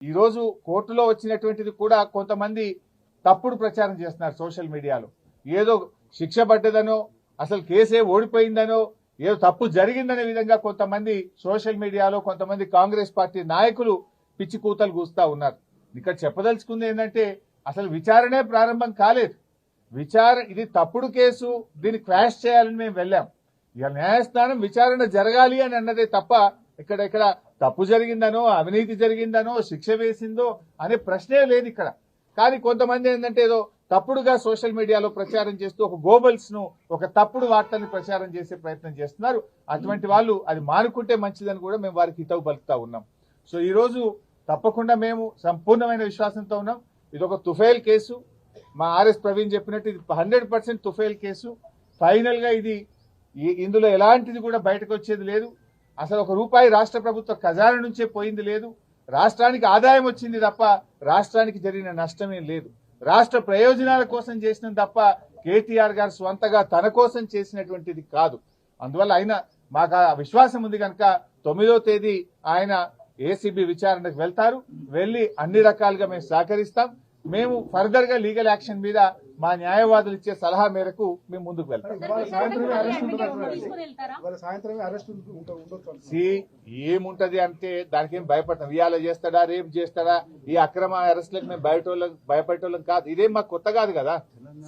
ఈ రోజు కోర్టులో వచ్చినటువంటిది కూడా కొంతమంది తప్పుడు ప్రచారం చేస్తున్నారు సోషల్ మీడియాలో. ఏదో శిక్ష పడ్డదనో అసలు కేసే ఓడిపోయిందనో ఏదో తప్పు జరిగిందనే విధంగా కొంతమంది సోషల్ మీడియాలో కొంతమంది కాంగ్రెస్ పార్టీ నాయకులు పిచ్చి కూతలు కూస్తా ఉన్నారు. ఇక్కడ చెప్పదలుచుకుంది ఏంటంటే అసలు విచారణే ప్రారంభం కాలేదు. ఇది తప్పుడు కేసు, దీన్ని క్వాష్ చేయాలని మేము వెళ్ళాం. ఇక న్యాయస్థానం విచారణ జరగాలి అని అన్నదే తప్ప ఇక్కడ తప్పు జరిగిందనో అవినీతి జరిగిందనో శిక్ష వేసిందో అనే ప్రశ్నే లేదు ఇక్కడ. కానీ కొంతమంది ఏంటంటే ఏదో తప్పుడుగా సోషల్ మీడియాలో ప్రచారం చేస్తూ ఒక గోబల్స్ ను ఒక తప్పుడు వార్తల్ని ప్రచారం చేసే ప్రయత్నం చేస్తున్నారు. అటువంటి వాళ్ళు అది మానుకుంటే మంచిదని కూడా మేము వారికి హితవు పలుకుతా ఉన్నాం. సో ఈ రోజు తప్పకుండా మేము సంపూర్ణమైన విశ్వాసంతో ఉన్నాం. ఇది ఒక తుఫైల్ కేసు. మా ఆర్ఎస్ ప్రవీణ్ చెప్పినట్టు ఇది 100% తుఫైల్ కేసు. ఫైనల్ గా ఇందులో ఎలాంటిది కూడా బయటకు వచ్చేది లేదు. అసలు ఒక రూపాయి రాష్ట్ర ప్రభుత్వ ఖజానా నుంచే పోయింది లేదు. రాష్ట్రానికి ఆదాయం వచ్చింది తప్ప రాష్ట్రానికి జరిగిన నష్టమే లేదు. రాష్ట్ర ప్రయోజనాల కోసం చేసిన తప్ప కేటీఆర్ గారు స్వంతగా తన కోసం చేసినటువంటిది కాదు. అందువల్ల ఆయన మాకు ఆ విశ్వాసం ఉంది కనుక 9వ తేదీ ఆయన ఏసీబీ విచారణకు వెళ్తారు. వెళ్లి అన్ని రకాలుగా మేము సహకరిస్తాం. మేము ఫర్దర్ గా లీగల్ యాక్షన్ మీద మా న్యాయవాదులు ఇచ్చే సలహా మేరకు మేము ముందుకు వెళ్తాం. ఏముంటది అంటే దానికి ఏం భయపడతాం. ఇవాళ చేస్తాడా రేపు చేస్తాడా ఈ అక్రమ అరెస్టులకు మేము భయపడేటోళ్ళం కాదు. ఇదేం మాకు కొత్త కాదు కదా.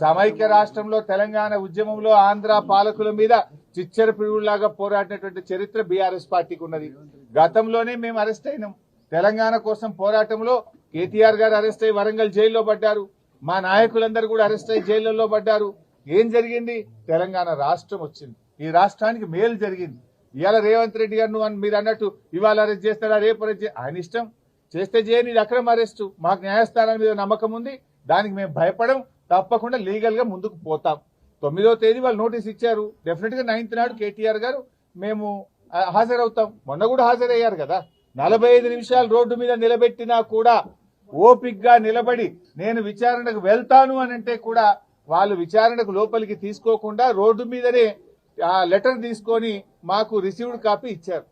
సమైక్య రాష్ట్రంలో తెలంగాణ ఉద్యమంలో ఆంధ్ర పాలకుల మీద చిచ్చర పిడుగులాగా పోరాడినటువంటి చరిత్ర బీఆర్ఎస్ పార్టీకి ఉన్నది. గతంలోనే మేము అరెస్ట్ అయినాం. తెలంగాణ కోసం పోరాటంలో కేటీఆర్ గారు అరెస్ట్ అయ్యి వరంగల్ జైల్లో పడ్డారు. మా నాయకులందరూ కూడా అరెస్ట్ అయ్యి జైళ్లలో పడ్డారు. ఏం జరిగింది? తెలంగాణ రాష్ట్రం వచ్చింది. ఈ రాష్ట్రానికి మేలు జరిగింది. ఇవాళ రేవంత్ రెడ్డి గారు మీరు అన్నట్టు ఇవాళ అరెస్ట్ చేస్తాడా రేపు అరెస్ట్ ఆయన ఇష్టం. చేస్తే చేయని ఇది అక్రమ అరెస్టు. మాకు న్యాయస్థానం మీద నమ్మకం ఉంది. దానికి మేము భయపడం. తప్పకుండా లీగల్ గా ముందుకు పోతాం. 9వ తేదీ వాళ్ళు నోటీస్ ఇచ్చారు. డెఫినెట్ గా 9th నాడు కేటీఆర్ గారు మేము హాజరవుతాం. మొన్న కూడా హాజరయ్యారు కదా. 45 నిమిషాలు రోడ్డు మీద నిలబెట్టినా కూడా ఓపిక్ గా నిలబడి నేను విచారణకు వెళ్తాను అని అంటే కూడా వాళ్ళు విచారణకు లోపలికి తీసుకోకుండా రోడ్డు మీదనే ఆ లెటర్ తీసుకొని మాకు రిసీవ్డ్ కాపీ ఇచ్చారు.